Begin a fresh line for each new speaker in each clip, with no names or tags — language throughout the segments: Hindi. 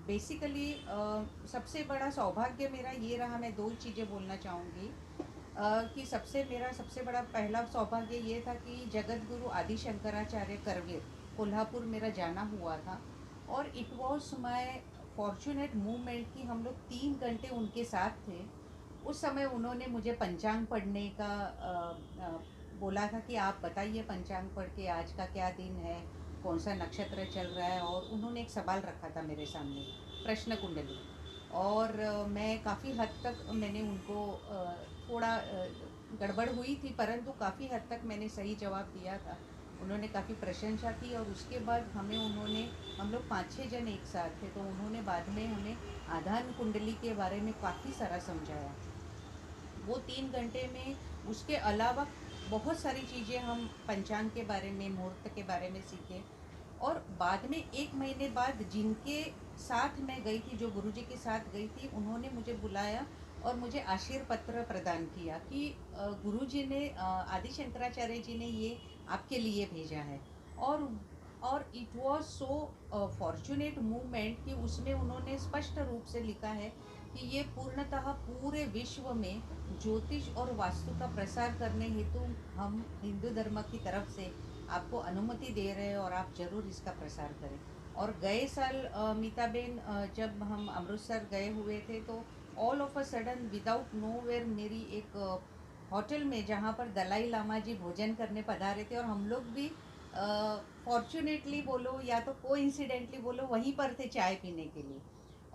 बेसिकली सबसे बड़ा सौभाग्य मेरा ये रहा, मैं दो चीज़ें बोलना चाहूँगी। कि सबसे बड़ा पहला सौभाग्य ये था कि जगत गुरु आदि शंकराचार्य करवीर कोल्हापुर मेरा जाना हुआ था। और it was my fortunate movement कि हम लोग 3 घंटे उनके साथ थे। उस समय उन्होंने मुझे पंचांग पढ़ने का बोला था कि आप बताइए पंचांग पढ़ के आज का क्या दिन है, कौन सा नक्षत्र चल रहा है। और उन्होंने एक सवाल रखा था मेरे सामने, प्रश्न कुंडली। और मैं काफ़ी हद तक मैंने उनको थोड़ा गड़बड़ हुई थी, परंतु काफ़ी हद तक मैंने सही जवाब दिया था। उन्होंने काफ़ी प्रशंसा की और उसके बाद हम लोग 5-6 जन एक साथ थे, तो उन्होंने बाद में हमें आधान कुंडली के बारे में काफ़ी सारा समझाया। वो 3 घंटे में उसके अलावा बहुत सारी चीज़ें हम पंचांग के बारे में, मुहूर्त के बारे में सीखे। और बाद में 1 महीने बाद जिनके साथ मैं गई थी, जो गुरुजी के साथ गई थी, उन्होंने मुझे बुलाया और मुझे आशीर्पत्र प्रदान किया कि गुरुजी ने, आदि शंकराचार्य जी ने ये आपके लिए भेजा है। और it was so fortunate movement कि उसमें उन्होंने स्पष्ट रूप से लिखा है कि ये पूर्णतः पूरे विश्व में ज्योतिष और वास्तु का प्रसार करने हेतु हम हिंदू धर्म की तरफ से आपको अनुमति दे रहे हैं और आप ज़रूर इसका प्रसार करें। और गए साल मीताबेन, जब हम अमृतसर गए हुए थे, तो all of a sudden without nowhere मेरी एक होटल में, जहाँ पर दलाई लामा जी भोजन करने पधारे थे और हम लोग भी फॉर्चुनेटली बोलो या तो कोइंसिडेंटली बोलो वहीं पर थे चाय पीने के लिए।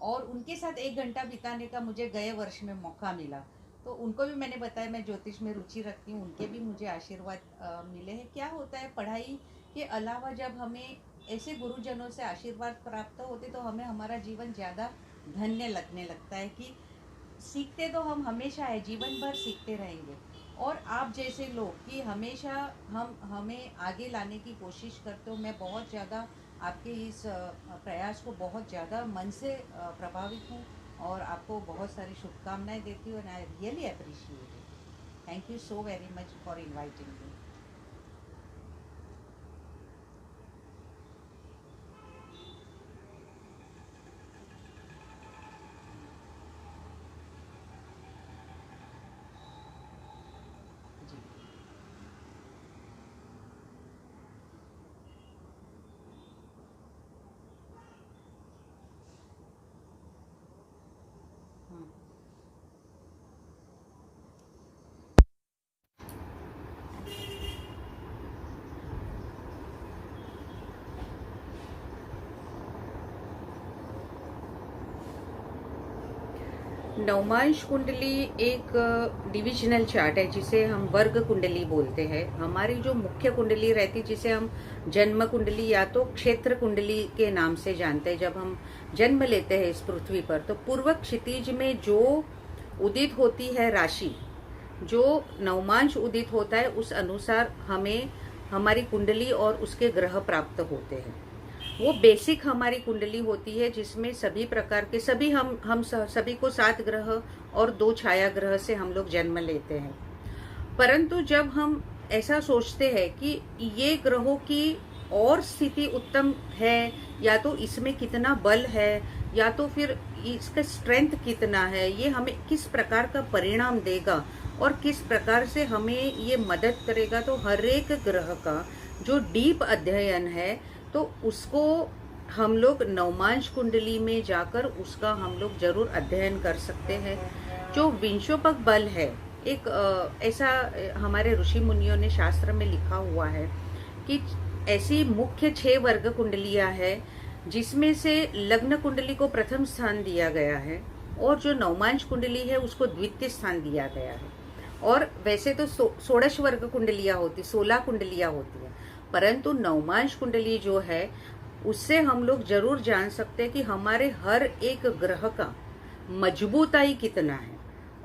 और उनके साथ 1 घंटा बिताने का मुझे गए वर्ष में मौका मिला। तो उनको भी मैंने बताया मैं ज्योतिष में रुचि रखती हूँ, उनके भी मुझे आशीर्वाद मिले हैं। क्या होता है, पढ़ाई के अलावा जब हमें ऐसे गुरुजनों से आशीर्वाद प्राप्त होते तो हमें हमारा जीवन ज़्यादा धन्य लगने लगता है कि सीखते तो हम हमेशा है, जीवन भर सीखते रहेंगे। और आप जैसे लोग कि हमेशा हमें आगे लाने की कोशिश करते हो। मैं बहुत ज़्यादा आपके इस प्रयास को बहुत ज़्यादा मन से प्रभावित हूँ और आपको बहुत सारी शुभकामनाएं देती हूँ। And I really appreciate it. Thank you so very much for inviting me. जी। हम्म। नवमांश कुंडली एक डिविजनल चार्ट है जिसे हम वर्ग कुंडली बोलते हैं। हमारी जो मुख्य कुंडली रहती है जिसे हम जन्म कुंडली या तो क्षेत्र कुंडली के नाम से जानते हैं। जब हम जन्म लेते हैं इस पृथ्वी पर, तो पूर्व क्षितिज में जो उदित होती है राशि, जो नवमांश उदित होता है, उस अनुसार हमें हमारी कुंडली और उसके ग्रह प्राप्त होते हैं। वो बेसिक हमारी कुंडली होती है जिसमें सभी प्रकार के सभी को 7 ग्रह और 2 छाया ग्रह से हम लोग जन्म लेते हैं। परंतु जब हम ऐसा सोचते हैं कि ये ग्रहों की और स्थिति उत्तम है, या तो इसमें कितना बल है, या तो फिर इसका स्ट्रेंथ कितना है, ये हमें किस प्रकार का परिणाम देगा और किस प्रकार से हमें ये मदद करेगा, तो हर एक ग्रह का जो डीप अध्ययन है, तो उसको हम लोग नवमांश कुंडली में जाकर उसका हम लोग जरूर अध्ययन कर सकते हैं। जो विंशोपक बल है, एक ऐसा हमारे ऋषि मुनियों ने शास्त्र में लिखा हुआ है कि ऐसी मुख्य 6 वर्ग कुंडलियां हैं जिसमें से लग्न कुंडली को प्रथम स्थान दिया गया है और जो नवमांश कुंडली है उसको द्वितीय स्थान दिया गया है। और वैसे तो 16 वर्ग कुंडलियां होती, 16 कुंडलियां होती है, परंतु नवमांश कुंडली जो है उससे हम लोग जरूर जान सकते हैं कि हमारे हर एक ग्रह का मजबूताई कितना है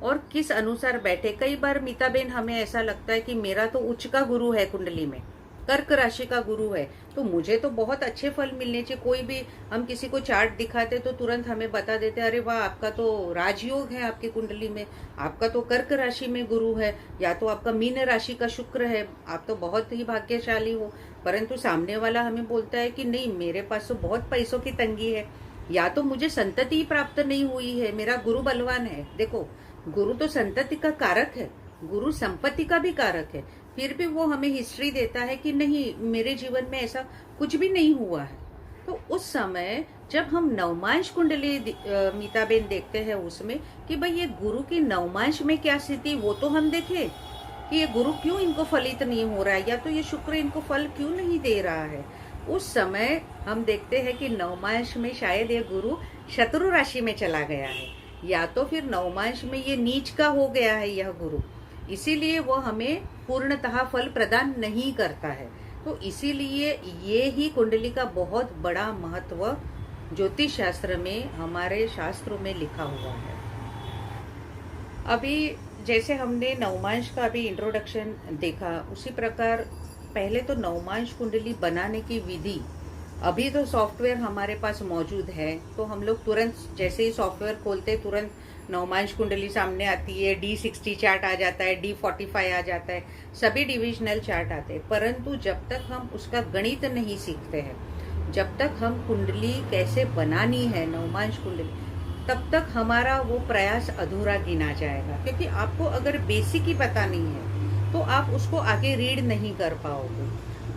और किस अनुसार बैठे। कई बार मीताबेन हमें ऐसा लगता है कि मेरा तो उच्च का गुरु है कुंडली में, कर्क राशि का गुरु है, तो मुझे तो बहुत अच्छे फल मिलने चाहिए। कोई भी हम किसी को चार्ट दिखाते तो तुरंत हमें बता देते, अरे वाह आपका तो राजयोग है, आपकी कुंडली में आपका तो कर्क राशि में गुरु है, या तो आपका मीन राशि का शुक्र है, आप तो बहुत ही भाग्यशाली हो। परंतु सामने वाला हमें बोलता है कि नहीं, मेरे पास तो बहुत पैसों की तंगी है, या तो मुझे संतति प्राप्त नहीं हुई है, मेरा गुरु बलवान है। देखो, गुरु तो संतति का कारक है, गुरु संपत्ति का भी कारक है, फिर भी वो हमें हिस्ट्री देता है कि नहीं, मेरे जीवन में ऐसा कुछ भी नहीं हुआ है। तो उस समय जब हम नवमांश कुंडली मीताबेन देखते हैं उसमें कि भाई ये गुरु की नवमांश में क्या स्थिति, वो तो हम देखें कि ये गुरु क्यों इनको फलित नहीं हो रहा है, या तो ये शुक्र इनको फल क्यों नहीं दे रहा है। उस समय हम देखते हैं कि नवमांश में शायद ये गुरु शत्रु राशि में चला गया है, या तो फिर नवमांश में ये नीच का हो गया है यह गुरु, इसीलिए वो हमें पूर्णतः फल प्रदान नहीं करता है। तो इसीलिए ये ही कुंडली का बहुत बड़ा महत्व ज्योतिष शास्त्र में, हमारे शास्त्रों में लिखा हुआ है। अभी जैसे हमने नवमांश का अभी इंट्रोडक्शन देखा, उसी प्रकार पहले तो नवमांश कुंडली बनाने की विधि, अभी तो सॉफ्टवेयर हमारे पास मौजूद है, तो हम लोग तुरंत जैसे ही सॉफ्टवेयर खोलते तुरंत नवमांश कुंडली सामने आती है, D60 चार्ट आ जाता है, D45 आ जाता है, सभी डिविजनल चार्ट आते हैं। परंतु जब तक हम उसका गणित नहीं सीखते हैं, जब तक हम कुंडली कैसे बनानी है नवमांश कुंडली, तब तक हमारा वो प्रयास अधूरा गिना जाएगा। क्योंकि आपको अगर बेसिक ही पता नहीं है तो आप उसको आगे रीड नहीं कर पाओगे।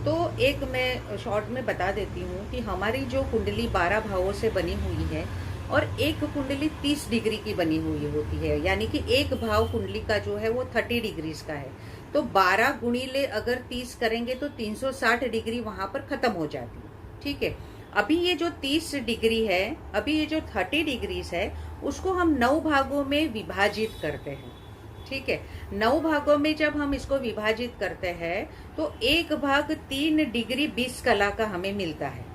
तो एक मैं शॉर्ट में बता देती हूँ कि हमारी जो कुंडली 12 भावों से बनी हुई है और एक कुंडली 30 डिग्री की बनी हुई होती है, यानी कि एक भाव कुंडली का जो है वो 30 डिग्रीज का है। तो 12 गुणिले अगर 30 करेंगे तो 360 डिग्री वहां पर खत्म हो जाती है। ठीक है, अभी ये जो 30 डिग्री है, अभी ये जो 30 डिग्रीज है, उसको हम 9 भागों में विभाजित करते हैं। ठीक है, 9 भागों में जब हम इसको विभाजित करते हैं तो एक भाग 3 डिग्री 20 कला का हमें मिलता है।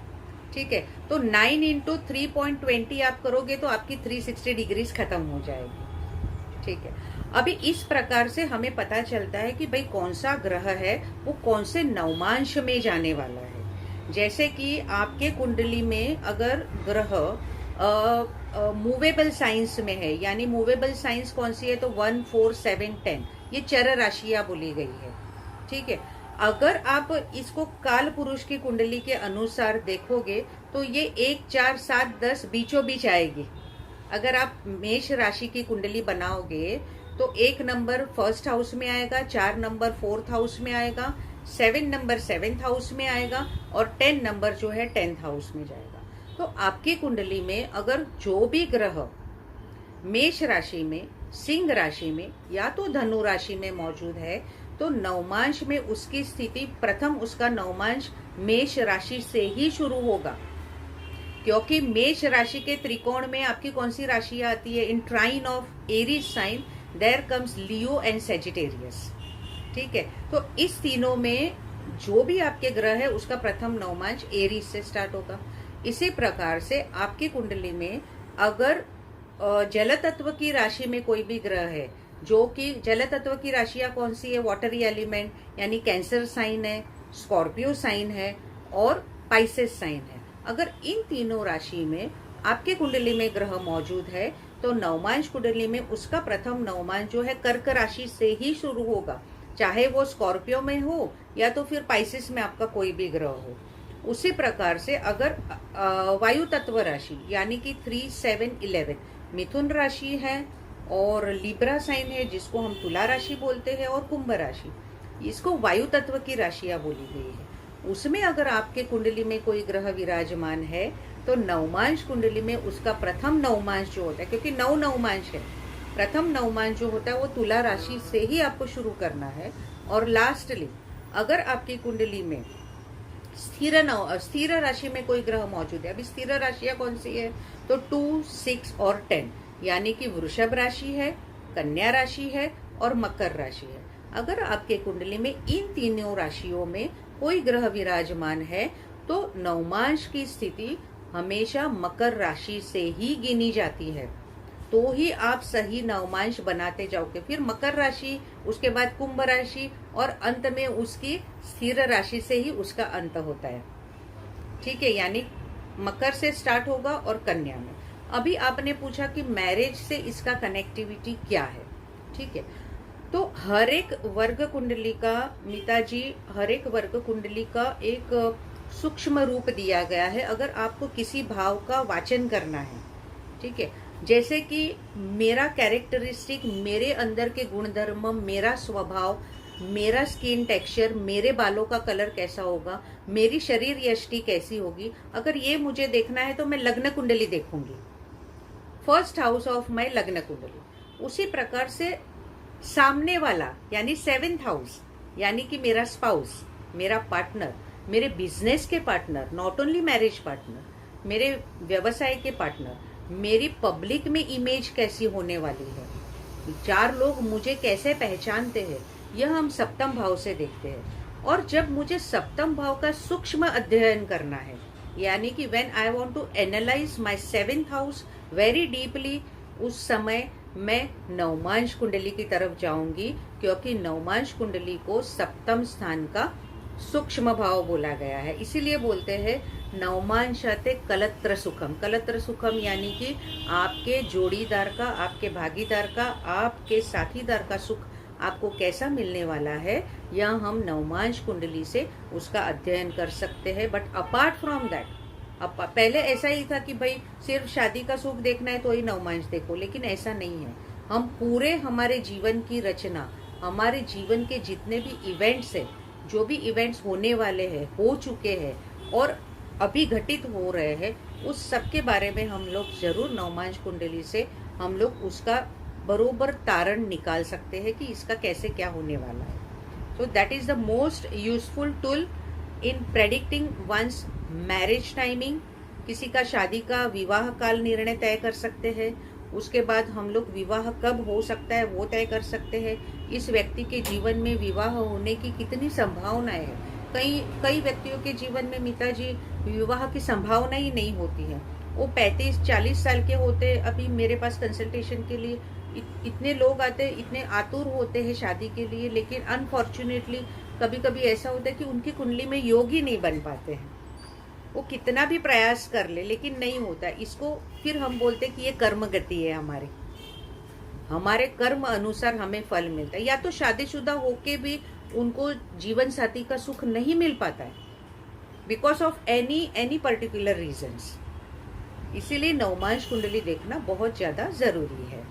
ठीक है, तो 9 इंटू 3.20 आप करोगे तो आपकी 360 डिग्रीज खत्म हो जाएगी। ठीक है, अभी इस प्रकार से हमें पता चलता है कि भाई कौन सा ग्रह है वो कौन से नवमांश में जाने वाला है। जैसे कि आपके कुंडली में अगर ग्रह मूवेबल साइंस में है, यानी मूवेबल साइंस कौन सी है, तो 1, 4, 7, 10 ये चर राशियां बोली गई है। ठीक है, अगर आप इसको काल पुरुष की कुंडली के अनुसार देखोगे तो ये 1, 4, 7, 10 बीचों बीच आएगी। अगर आप मेष राशि की कुंडली बनाओगे तो 1 नंबर फर्स्ट हाउस में आएगा, 4 नंबर फोर्थ हाउस में आएगा, 7 नंबर 7th हाउस में आएगा और 10 नंबर जो है 10th हाउस में जाएगा। तो आपकी कुंडली में अगर जो भी ग्रह मेष राशि में, सिंह राशि में या तो धनु राशि में मौजूद है तो नवमांश में उसकी स्थिति, प्रथम उसका नवमांश मेष राशि से ही शुरू होगा। क्योंकि मेष राशि के त्रिकोण में आपकी कौन सी राशियां आती है, in trine of Aries sign there comes Leo and Sagittarius. ठीक है, तो इस तीनों में जो भी आपके ग्रह है उसका प्रथम नवमांश एरीज से स्टार्ट होगा। इसी प्रकार से आपकी कुंडली में अगर जल तत्व की राशि में कोई भी ग्रह है, जो कि जल तत्व की राशियां कौन सी है, वाटरी एलिमेंट, यानी कैंसर साइन है, स्कॉर्पियो साइन है और पाइसेस साइन है। अगर इन तीनों राशि में आपके कुंडली में ग्रह मौजूद है तो नवमांश कुंडली में उसका प्रथम नवमांश जो है कर्क राशि से ही शुरू होगा, चाहे वो स्कॉर्पियो में हो या तो फिर पाइसेस में आपका कोई भी ग्रह हो। उसी प्रकार से अगर वायु तत्व राशि यानी कि 3, 7, 11 मिथुन राशि है और लिब्रा साइन है जिसको हम तुला राशि बोलते हैं और कुंभ राशि, इसको वायु तत्व की राशियां बोली गई है। उसमें अगर आपके कुंडली में कोई ग्रह विराजमान है तो नवमांश कुंडली में उसका प्रथम नवमांश जो होता है, क्योंकि 9 नवमांश है, प्रथम नवमांश जो होता है वो तुला राशि से ही आपको शुरू करना है। और लास्टली अगर आपकी कुंडली में स्थिर राशि में कोई ग्रह मौजूद है, अभी स्थिर राशियां कौन सी है, तो 2, 6 और 10, यानी कि वृषभ राशि है, कन्या राशि है और मकर राशि है। अगर आपके कुंडली में इन तीनों राशियों में कोई ग्रह विराजमान है तो नवमांश की स्थिति हमेशा मकर राशि से ही गिनी जाती है, तो ही आप सही नवमांश बनाते जाओगे। फिर मकर राशि, उसके बाद कुंभ राशि और अंत में उसकी स्थिर राशि से ही उसका अंत होता है। ठीक है, यानी मकर से स्टार्ट होगा और कन्या में। अभी आपने पूछा कि मैरिज से इसका कनेक्टिविटी क्या है। ठीक है, तो हर एक वर्ग कुंडली का, मीता जी, हर एक वर्ग कुंडली का एक सूक्ष्म रूप दिया गया है अगर आपको किसी भाव का वाचन करना है। ठीक है, जैसे कि मेरा कैरेक्टरिस्टिक, मेरे अंदर के गुणधर्म, मेरा स्वभाव, मेरा स्किन टेक्सचर, मेरे बालों का कलर कैसा होगा, मेरी शरीर यष्टि कैसी होगी, अगर ये मुझे देखना है तो मैं लग्न कुंडली देखूंगी, फर्स्ट हाउस ऑफ माय लग्न कुंडली। उसी प्रकार से सामने वाला यानी 7th हाउस, यानी कि मेरा स्पाउस, मेरा पार्टनर, मेरे बिजनेस के partner, not only marriage partner, मेरे व्यवसाय के पार्टनर, मेरी पब्लिक में इमेज कैसी होने वाली है, 4 लोग मुझे कैसे पहचानते हैं, यह हम सप्तम भाव से देखते हैं। और जब मुझे सप्तम भाव का सूक्ष्म अध्ययन करना है, यानी कि when I want to analyse my 7th house very deeply, उस समय मैं नवमांश कुंडली की तरफ जाऊंगी, क्योंकि नवमांश कुंडली को सप्तम स्थान का सूक्ष्म भाव बोला गया है। इसीलिए बोलते हैं नवमांशाते कलत्र सुखम। कलत्र सुखम यानी कि आपके जोड़ीदार का, आपके भागीदार का, आपके साथीदार का सुख आपको कैसा मिलने वाला है, यह हम नवमांश कुंडली से उसका अध्ययन कर सकते हैं। बट अपार्ट फ्रॉम दैट, अब पहले ऐसा ही था कि भाई सिर्फ शादी का सुख देखना है तो ही नवमांश देखो, लेकिन ऐसा नहीं है। हम पूरे हमारे जीवन की रचना, हमारे जीवन के जितने भी इवेंट्स है, जो भी इवेंट्स होने वाले हैं, हो चुके हैं और अभी घटित हो रहे हैं, उस सब के बारे में हम लोग जरूर नवमांश कुंडली से हम लोग उसका बरोबर तारण निकाल सकते हैं कि इसका कैसे क्या होने वाला है। So that is the most useful tool in predicting one's marriage timing. किसी का शादी का विवाह काल निर्णय तय कर सकते हैं, उसके बाद हम लोग विवाह कब हो सकता है वो तय कर सकते हैं। इस व्यक्ति के जीवन में विवाह होने की कितनी संभावनाएं है। कई व्यक्तियों के जीवन में मीता जी विवाह की संभावना ही नहीं होती है। वो 35-40 साल के होते, अभी मेरे पास कंसल्टेशन के लिए इतने लोग आते, इतने आतुर होते हैं शादी के लिए, लेकिन अनफॉर्चुनेटली कभी कभी ऐसा होता है कि उनकी कुंडली में योग ही नहीं बन पाते हैं। वो कितना भी प्रयास कर ले लेकिन नहीं होता। इसको फिर हम बोलते कि ये कर्म गति है, हमारे कर्म अनुसार हमें फल मिलता है। या तो शादीशुदा होके भी उनको जीवन साथी का सुख नहीं मिल पाता है because of any particular reasons. इसीलिए नवमांश कुंडली देखना बहुत ज्यादा जरूरी है।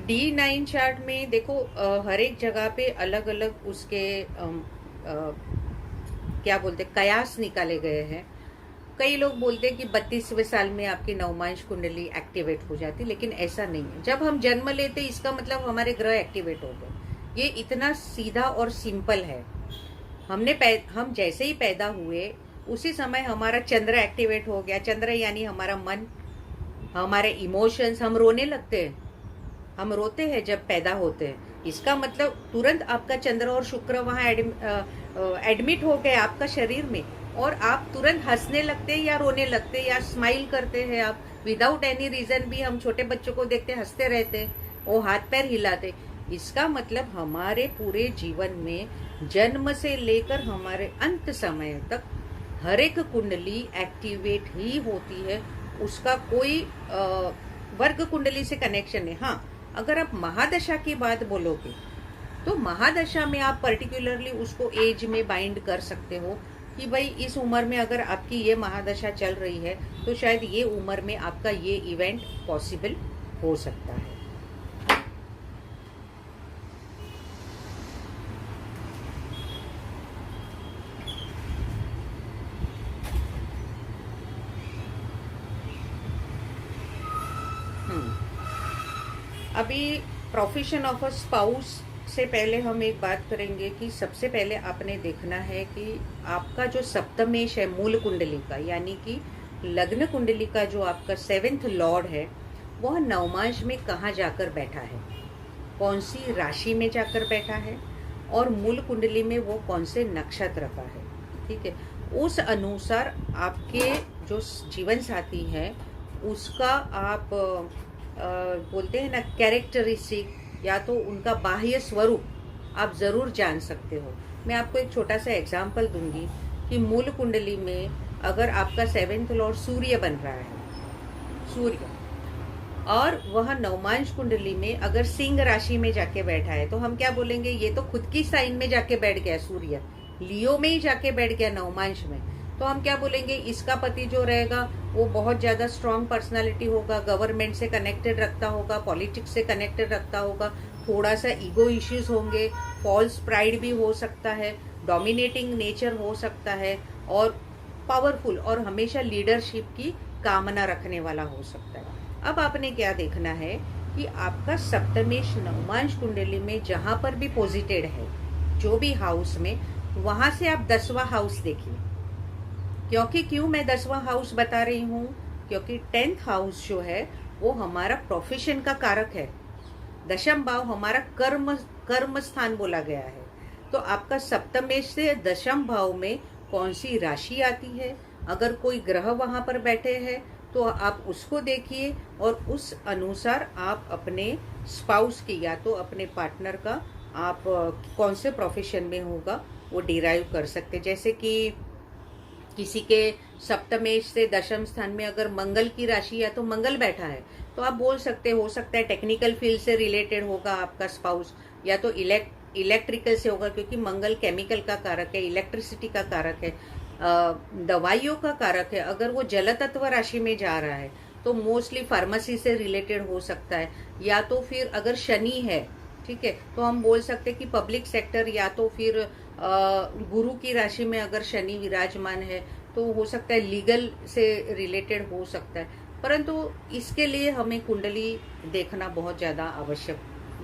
D9 चार्ट में देखो हर एक जगह पे अलग अलग उसके क्या बोलते कयास निकाले गए हैं। कई लोग बोलते हैं कि 32वें साल में आपकी नवमांश कुंडली एक्टिवेट हो जाती, लेकिन ऐसा नहीं है। जब हम जन्म लेते इसका मतलब हमारे ग्रह एक्टिवेट हो गए। ये इतना सीधा और सिंपल है। हम जैसे ही पैदा हुए उसी समय हमारा चंद्र एक्टिवेट हो गया। चंद्र यानी हमारा मन, हमारे इमोशंस। हम रोने लगते हैं, हम रोते हैं जब पैदा होते हैं। इसका मतलब तुरंत आपका चंद्र और शुक्र वहां एडमिट हो गए आपका शरीर में, और आप तुरंत हंसने लगते हैं या रोने लगते हैं या स्माइल करते हैं। आप विदाउट एनी रीजन भी, हम छोटे बच्चों को देखते हंसते रहते, वो हाथ पैर हिलाते। इसका मतलब हमारे पूरे जीवन में जन्म से लेकर हमारे अंत समय तक हर एक कुंडली एक्टिवेट ही होती है। उसका कोई वर्ग कुंडली से कनेक्शन है। हाँ, अगर आप महादशा की बात बोलोगे तो महादशा में आप पर्टिकुलरली उसको एज में बाइंड कर सकते हो कि भाई इस उम्र में अगर आपकी ये महादशा चल रही है तो शायद ये उम्र में आपका ये इवेंट पॉसिबल हो सकता है। अभी प्रोफेशन ऑफ अ स्पाउस से पहले हम एक बात करेंगे कि सबसे पहले आपने देखना है कि आपका जो सप्तमेश है मूल कुंडली का, यानी कि लग्न कुंडली का जो आपका 7th लॉर्ड है, वह नवमांश में कहाँ जाकर बैठा है, कौन सी राशि में जाकर बैठा है, और मूल कुंडली में वो कौन से नक्षत्र का है। ठीक है, उस अनुसार आपके जो जीवन साथी है उसका आप बोलते हैं ना कैरेक्टरिस्टिक, या तो उनका बाह्य स्वरूप आप जरूर जान सकते हो। मैं आपको एक छोटा सा एग्जाम्पल दूंगी कि मूल कुंडली में अगर आपका 7th लॉर्ड सूर्य बन रहा है, सूर्य, और वह नवमांश कुंडली में अगर सिंह राशि में जाके बैठा है तो हम क्या बोलेंगे, ये तो खुद की साइन में जाके बैठ गया, सूर्य लियो में ही जाके बैठ गया नवमांश में, तो हम क्या बोलेंगे, इसका पति जो रहेगा वो बहुत ज्यादा स्ट्रांग पर्सनालिटी होगा, गवर्नमेंट से कनेक्टेड रखता होगा, पॉलिटिक्स से कनेक्टेड रखता होगा, थोड़ा सा ईगो इश्यूज होंगे, फॉल्स प्राइड भी हो सकता है, डोमिनेटिंग नेचर हो सकता है, और पावरफुल और हमेशा लीडरशिप की कामना रखने वाला हो सकता है। अब आपने क्या देखना है कि आपका सप्तमेश नवमांश कुंडली में जहां पर भी पोजिटेड है, जो भी हाउस में, वहां से आप 10वां हाउस देखिए। क्यों मैं 10वां हाउस बता रही हूँ, क्योंकि 10th हाउस जो है वो हमारा प्रोफेशन का कारक है। दशम भाव हमारा कर्म स्थान बोला गया है। तो आपका सप्तमेश से दशम भाव में कौन सी राशि आती है, अगर कोई ग्रह वहां पर बैठे हैं तो आप उसको देखिए, और उस अनुसार आप अपने स्पाउस की या तो अपने पार्टनर का आप कौन से प्रोफेशन में होगा वो डिराइव कर सकते। जैसे कि किसी के सप्तमेश से दशम स्थान में अगर मंगल की राशि या तो मंगल बैठा है तो आप बोल सकते, हो सकता है टेक्निकल फील्ड से रिलेटेड होगा आपका स्पाउस, या तो इलेक्ट्रिकल से होगा, क्योंकि मंगल केमिकल का कारक है, इलेक्ट्रिसिटी का कारक है, दवाइयों का कारक है। अगर वो जल तत्व राशि में जा रहा है तो मोस्टली फार्मेसी से रिलेटेड हो सकता है, या तो फिर अगर शनि है, ठीक है, तो हम बोल सकते हैं कि पब्लिक सेक्टर, या तो फिर गुरु की राशि में अगर शनि विराजमान है तो हो सकता है लीगल से रिलेटेड हो सकता है। परंतु इसके लिए हमें कुंडली देखना बहुत ज्यादा आवश्यक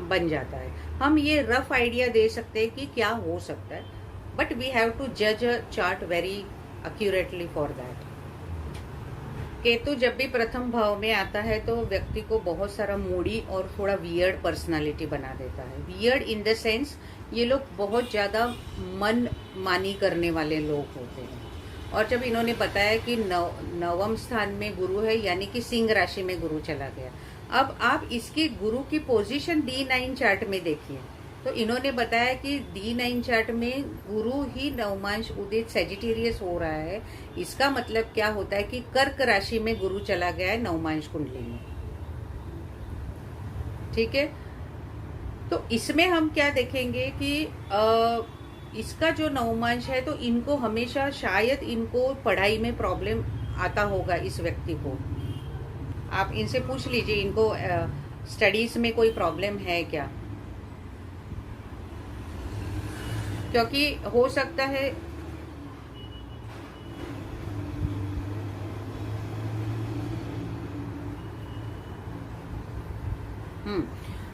बन जाता है। हम ये रफ आइडिया दे सकते हैं कि क्या हो सकता है, बट वी हैव टू जज अ chart very accurately for that. Ketu जब भी प्रथम भाव में आता है तो व्यक्ति को बहुत सारा मूडी और थोड़ा वियर्ड पर्सनालिटी बना देता है। वियर्ड इन द सेंस, ये लोग बहुत ज्यादा मन मानी करने वाले लोग होते हैं। और जब इन्होंने बताया कि नवम स्थान में गुरु है, यानी कि सिंह राशि में गुरु चला गया, अब आप इसकी गुरु की पोजीशन D9 चार्ट में देखिए, तो इन्होंने बताया कि D9 चार्ट में गुरु ही नवमांश उदित सेजिटेरियस हो रहा है। इसका मतलब क्या होता है कि कर्क राशि में गुरु चला गया है नवमांश कुंडली में, ठीक है। तो इसमें हम क्या देखेंगे कि इसका जो नवमांश है तो इनको हमेशा शायद इनको पढ़ाई में प्रॉब्लम आता होगा। इस व्यक्ति को आप इनसे पूछ लीजिए, इनको स्टडीज में कोई प्रॉब्लम है क्या, क्योंकि हो सकता है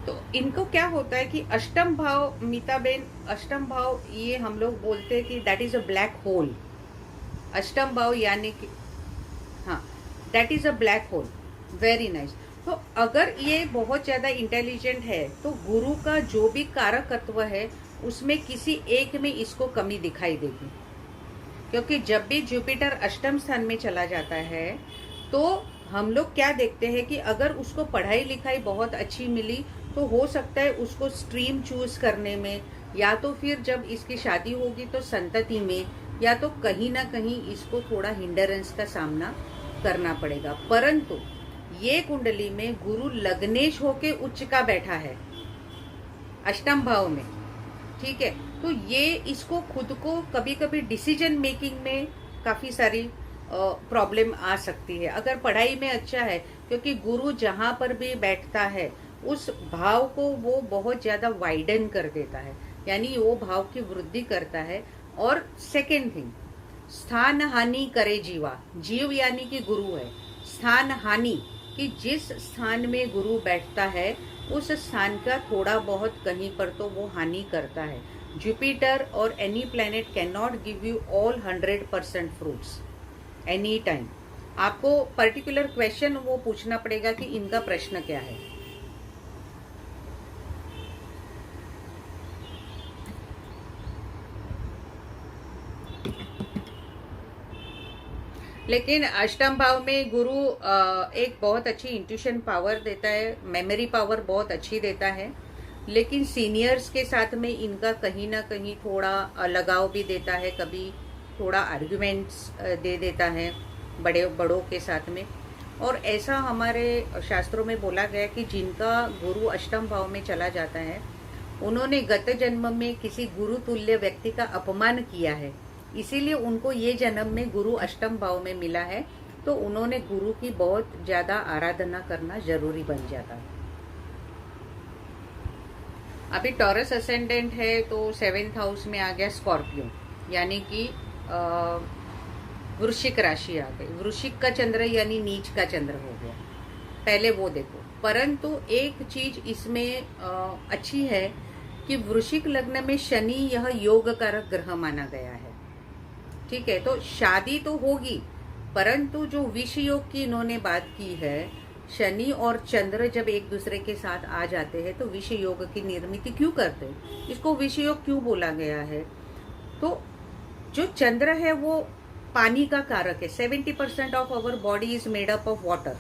तो इनको क्या होता है कि अष्टम भाव, मीताबेन, अष्टम भाव ये हम लोग बोलते हैं कि that is a black hole. अष्टम भाव यानी कि हाँ, that is a black hole. Very nice. तो अगर ये बहुत ज्यादा इंटेलिजेंट है तो गुरु का जो भी कारकत्व है उसमें किसी एक में इसको कमी दिखाई देगी, क्योंकि जब भी जुपिटर अष्टम स्थान में चला जाता है तो हम लोग क्या देखते हैं कि अगर उसको पढ़ाई लिखाई बहुत अच्छी मिली तो हो सकता है उसको स्ट्रीम चूज करने में, या तो फिर जब इसकी शादी होगी तो संतति में, या तो कहीं ना कहीं इसको थोड़ा हिंडरेंस का सामना करना पड़ेगा। परंतु ये कुंडली में गुरु लग्नेश होके उच्च का बैठा है अष्टम भाव में, ठीक है। तो ये इसको खुद को कभी कभी डिसीजन मेकिंग में काफी सारी प्रॉब्लम आ सकती है अगर पढ़ाई में अच्छा है, क्योंकि गुरु जहां पर भी बैठता है उस भाव को वो बहुत ज्यादा वाइडन कर देता है, यानी वो भाव की वृद्धि करता है। और सेकेंड थिंग, स्थान हानि करे जीवा, जीव यानी कि गुरु है, स्थान हानि कि जिस स्थान में गुरु बैठता है उस स्थान का थोड़ा बहुत कहीं पर तो वो हानि करता है। जुपिटर और any planet can not give you all 100% fruits any time. आपको पर्टिकुलर क्वेश्चन वो पूछना पड़ेगा कि इनका प्रश्न क्या है। लेकिन अष्टम भाव में गुरु एक बहुत अच्छी इंट्यूशन पावर देता है, मेमोरी पावर बहुत अच्छी देता है, लेकिन सीनियर्स के साथ में इनका कहीं ना कहीं थोड़ा लगाव भी देता है, कभी थोड़ा आर्ग्यूमेंट्स दे देता है बड़ों के साथ में। और ऐसा हमारे शास्त्रों में बोला गया कि जिनका गुरु अष्टम भाव में चला जाता है, उन्होंने गत जन्म में किसी गुरु तुल्य व्यक्ति का अपमान किया है, इसीलिए उनको ये जन्म में गुरु अष्टम भाव में मिला है, तो उन्होंने गुरु की बहुत ज्यादा आराधना करना जरूरी बन जाता है। अभी टॉरस असेंडेंट है तो 7th हाउस में आ गया स्कॉर्पियो, यानी कि वृश्चिक राशि आ गई। वृश्चिक का चंद्र यानी नीच का चंद्र हो गया, पहले वो देखो। परंतु एक चीज इसमें अच्छी है कि वृश्चिक लग्न में शनि यह योग कारक ग्रह माना गया है, ठीक है। तो शादी तो होगी, परंतु जो विष योग की इन्होंने बात की है, शनि और चंद्र जब एक दूसरे के साथ आ जाते हैं तो विष योग की निर्मित क्यों करते हैं, इसको विष योग क्यों बोला गया है। तो जो चंद्र है वो पानी का कारक है। 70% of our body is made up of water,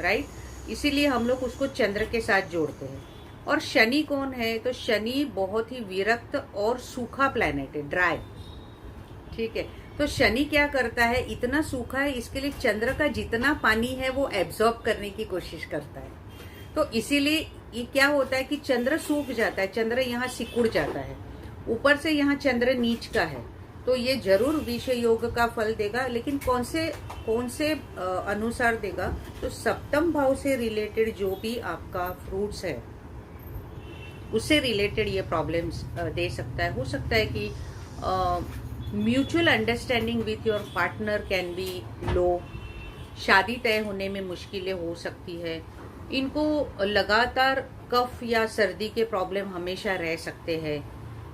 right, इसीलिए हम लोग उसको चंद्र के साथ जोड़ते हैं। और शनि कौन है, तो शनि बहुत ही विरक्त और सूखा प्लैनेट है, ड्राई, ठीक है। तो शनि क्या करता है, इतना सूखा है, इसके लिए चंद्र का जितना पानी है वो एब्जॉर्ब करने की कोशिश करता है। तो इसीलिए ये क्या होता है कि चंद्र सूख जाता है, चंद्र यहाँ सिकुड़ जाता है, ऊपर से यहाँ चंद्र नीच का है, तो ये जरूर विष योग का फल देगा। लेकिन कौन से अनुसार देगा, तो सप्तम भाव से रिलेटेड जो भी आपका फ्रूट्स है उससे रिलेटेड ये प्रॉब्लम्स दे सकता है। हो सकता है कि mutual understanding with your partner can be low, शादी तय होने में मुश्किलें हो सकती है, इनको लगातार कफ या सर्दी के प्रॉब्लम हमेशा रह सकते हैं,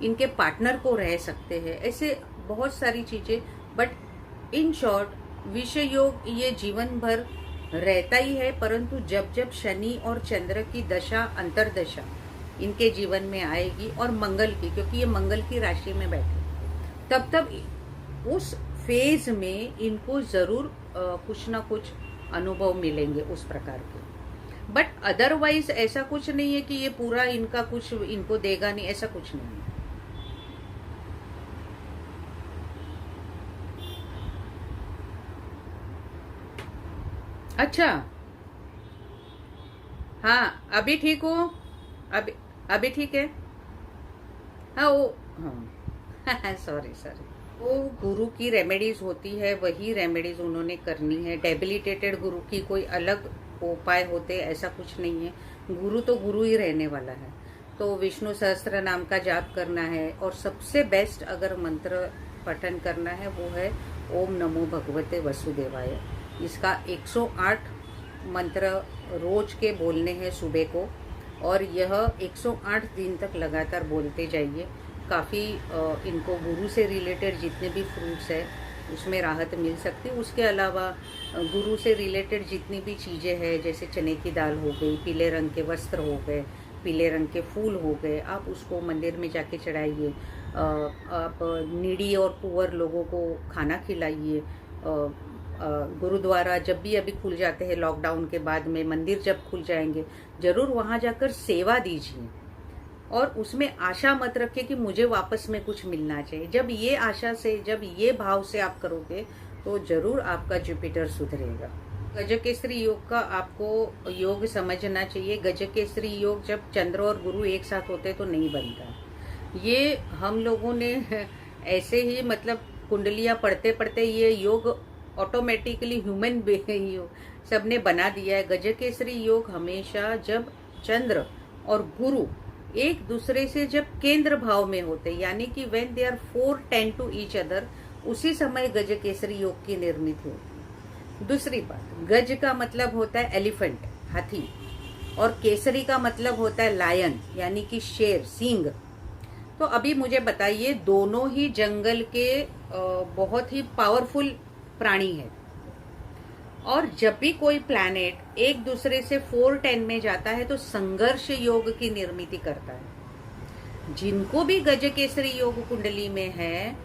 इनके पार्टनर को रह सकते हैं, ऐसे बहुत सारी चीजें। बट इन शॉर्ट विषय योग ये जीवन भर रहता ही है, परंतु जब जब शनि और चंद्र की दशा अंतरदशा इनके जीवन में आएगी और मंगल की, क्योंकि ये मंगल की राशि में बैठे, तब उस फेज में इनको जरूर कुछ ना कुछ अनुभव मिलेंगे उस प्रकार के। बट अदरवाइज ऐसा कुछ नहीं है कि ये पूरा इनका कुछ इनको देगा नहीं, ऐसा कुछ नहीं है। अच्छा, हाँ अभी ठीक हो, अभी ठीक है। हाँ वो हाँ सॉरी वो गुरु की रेमेडीज होती है, वही रेमेडीज उन्होंने करनी है। डेबिलिटेटेड गुरु की कोई अलग उपाय होते ऐसा कुछ नहीं है, गुरु तो गुरु ही रहने वाला है। तो विष्णु सहस्त्र नाम का जाप करना है, और सबसे बेस्ट अगर मंत्र पठन करना है वो है ओम नमो भगवते वसुदेवाय। इसका 108 मंत्र रोज के बोलने हैं सुबह को, और यह 108 दिन तक लगातार बोलते जाइए। काफ़ी इनको गुरु से रिलेटेड जितने भी फ्रूट्स है उसमें राहत मिल सकती है। उसके अलावा गुरु से रिलेटेड जितनी भी चीज़ें हैं, जैसे चने की दाल हो गई, पीले रंग के वस्त्र हो गए, पीले रंग के फूल हो गए, आप उसको मंदिर में जाके चढ़ाइए। आप नीडी और पुअर लोगों को खाना खिलाइए। गुरुद्वारा जब भी अभी खुल जाते हैं लॉकडाउन के बाद में, मंदिर जब खुल जाएंगे, जरूर वहाँ जाकर सेवा दीजिए। और उसमें आशा मत रखिए कि मुझे वापस में कुछ मिलना चाहिए। जब ये आशा से, जब ये भाव से आप करोगे तो जरूर आपका जुपिटर सुधरेगा। गजकेसरी योग का आपको योग समझना चाहिए। गजकेसरी योग जब चंद्र और गुरु एक साथ होते तो नहीं बनता। ये हम लोगों ने ऐसे ही मतलब कुंडलियां पढ़ते पढ़ते ये योग ऑटोमेटिकली ह्यूमन बीइंग सबने बना दिया है। गजकेसरी योग हमेशा जब चंद्र और गुरु एक दूसरे से जब केंद्र भाव में होते, यानी कि when they are 410 to each other, उसी समय गजकेसरी योग की निर्मित होती। दूसरी बात, गज का मतलब होता है एलिफेंट, हाथी, और केसरी का मतलब होता है लायन, यानी कि शेर, सींग। तो अभी मुझे बताइए, दोनों ही जंगल के बहुत ही पावरफुल प्राणी है, और जब भी कोई प्लैनेट एक दूसरे से 410 में जाता है तो संघर्ष योग की निर्मित करता है। जिनको भी गजकेसरी योग कुंडली में है,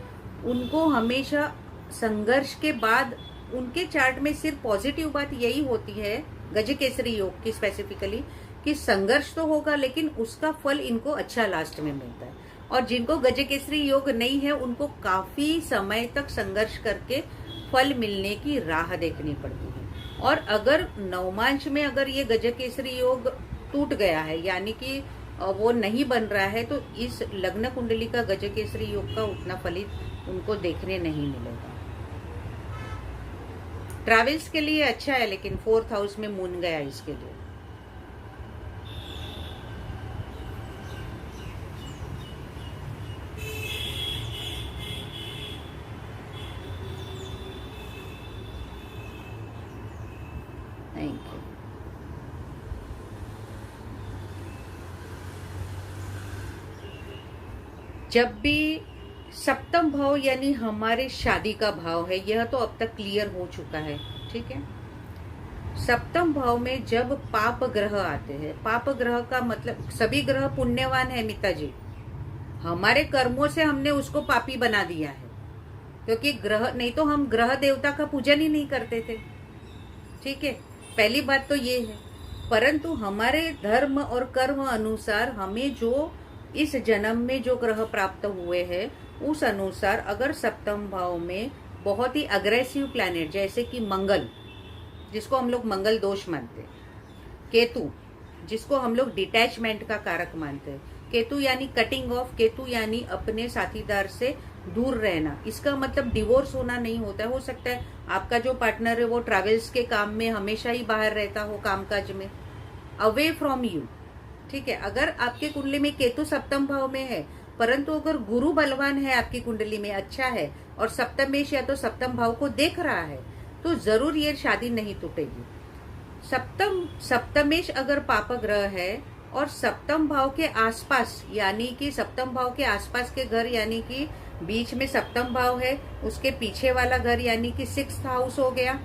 उनको हमेशा संघर्ष के बाद उनके चार्ट में सिर्फ पॉजिटिव बात यही होती है गजकेसरी योग की स्पेसिफिकली, कि संघर्ष तो होगा लेकिन उसका फल इनको अच्छा लास्ट में मिलता है। और जिनको गजकेसरी योग नहीं है, उनको काफी समय तक संघर्ष करके फल मिलने की राह देखनी पड़ती है। और अगर नवमांश में अगर ये गजकेसरी योग टूट गया है, यानी कि वो नहीं बन रहा है, तो इस लग्न कुंडली का गजकेसरी योग का उतना फलित उनको देखने नहीं मिलेगा। ट्रैवल्स के लिए अच्छा है, लेकिन 4th हाउस में मून गया इसके लिए। Thank you. जब भी सप्तम भाव यानी हमारे शादी का भाव है, यह तो अब तक क्लियर हो चुका है, ठीक है। सप्तम भाव में जब पाप ग्रह आते हैं, पाप ग्रह का मतलब सभी ग्रह पुण्यवान है मिता जी, हमारे कर्मों से हमने उसको पापी बना दिया है, क्योंकि ग्रह नहीं तो हम ग्रह देवता का पूजन ही नहीं करते थे, ठीक है। पहली बात तो ये है, परंतु हमारे धर्म और कर्म अनुसार हमें जो इस जन्म में जो ग्रह प्राप्त हुए हैं, उस अनुसार अगर सप्तम भाव में बहुत ही अग्रेसिव प्लैनेट जैसे कि मंगल, जिसको हम लोग मंगल दोष मानते हैं, केतु जिसको हम लोग डिटैचमेंट का कारक मानते हैं, केतु यानी कटिंग ऑफ, केतु यानी अपने साथीदार से दूर रहना, इसका मतलब डिवोर्स होना नहीं होता है। हो सकता है आपका जो पार्टनर है वो ट्रैवल्स के काम में हमेशा ही बाहर रहता हो, कामकाज में, अवे फ्रॉम यू, ठीक है। अगर आपके कुंडली में केतु सप्तम भाव में है, परंतु अगर गुरु बलवान है आपकी कुंडली में, अच्छा है, और सप्तमेश या तो सप्तम भाव को देख रहा है, तो जरूर ये शादी नहीं टूटेगी। सप्तमेश अगर पाप ग्रह है और सप्तम भाव के आसपास, यानी कि सप्तम भाव के आसपास के घर, यानी कि बीच में सप्तम भाव है, उसके पीछे वाला घर यानी कि 6th हाउस हो गया,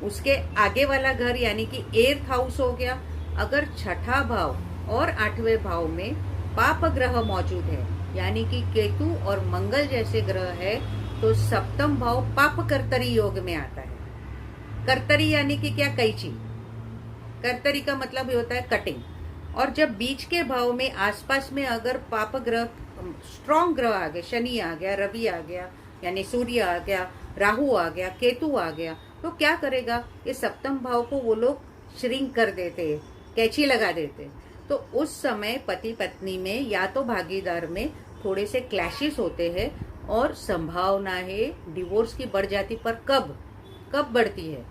उसके आगे वाला घर यानी कि 8th हाउस हो गया। अगर छठा भाव और 8वें भाव में पाप ग्रह मौजूद है, यानी कि केतु और मंगल जैसे ग्रह है, तो सप्तम भाव पाप कर्तरी योग में आता है। कर्तरी यानी कि क्या, कैची, कर्तरी का मतलब ये होता है कटिंग। और जब बीच के भाव में आसपास में अगर पाप ग्रह, स्ट्रॉन्ग ग्रह आ गए, शनि आ गया, रवि आ गया, यानी सूर्य आ गया, राहु आ गया, केतु आ गया, तो क्या करेगा, इस सप्तम भाव को वो लोग श्रिंक कर देते, कैची लगा देते। तो उस समय पति पत्नी में या तो भागीदार में थोड़े से क्लैशेस होते हैं और संभावना है डिवोर्स की बढ़ जाती। पर कब बढ़ती है,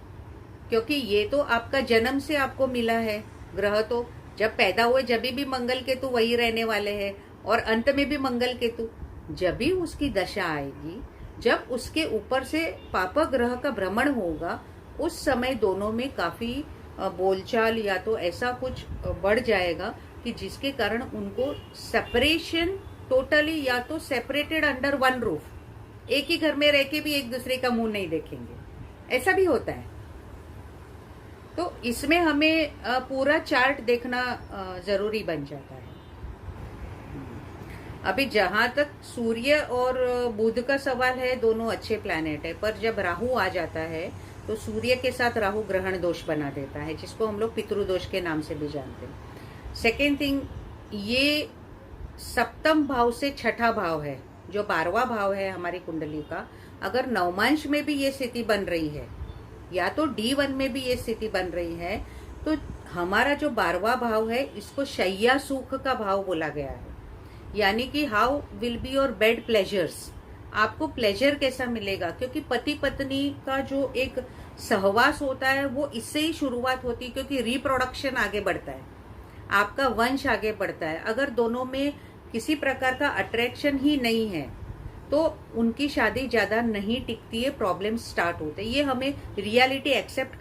क्योंकि ये तो आपका जन्म से आपको मिला है ग्रह, तो जब पैदा हुए जब भी मंगल केतु वही रहने वाले हैं, और अंत में भी मंगल केतु। जब भी उसकी दशा आएगी, जब उसके ऊपर से पाप ग्रह का भ्रमण होगा, उस समय दोनों में काफी बोलचाल या तो ऐसा कुछ बढ़ जाएगा कि जिसके कारण उनको सेपरेशन टोटली, या तो सेपरेटेड अंडर वन रूफ, एक ही घर में रह के भी एक दूसरे का मुंह नहीं देखेंगे, ऐसा भी होता है। तो इसमें हमें पूरा चार्ट देखना जरूरी बन जाता है। अभी जहां तक सूर्य और बुध का सवाल है, दोनों अच्छे प्लैनेट है, पर जब राहु आ जाता है तो सूर्य के साथ राहु ग्रहण दोष बना देता है, जिसको हम लोग पितृदोष के नाम से भी जानते हैं। सेकेंड थिंग, ये सप्तम भाव से छठा भाव है, जो 12वां भाव है हमारी कुंडली का, अगर नवमांश में भी ये स्थिति बन रही है, या तो D1 में भी ये स्थिति बन रही है, तो हमारा जो 12वां भाव है, इसको शैया सुख का भाव बोला गया है। यानी कि how will be your bed pleasures, आपको प्लेजर कैसा मिलेगा, क्योंकि पति पत्नी का जो एक सहवास होता है वो इससे ही शुरुआत होती है, क्योंकि रिप्रोडक्शन आगे बढ़ता है, आपका वंश आगे बढ़ता है। अगर दोनों में किसी प्रकार का अट्रैक्शन ही नहीं है, तो उनकी शादी ज्यादा नहीं टिकती है, प्रॉब्लम स्टार्ट होते हैं। ये हमें रियलिटी एक्सेप्ट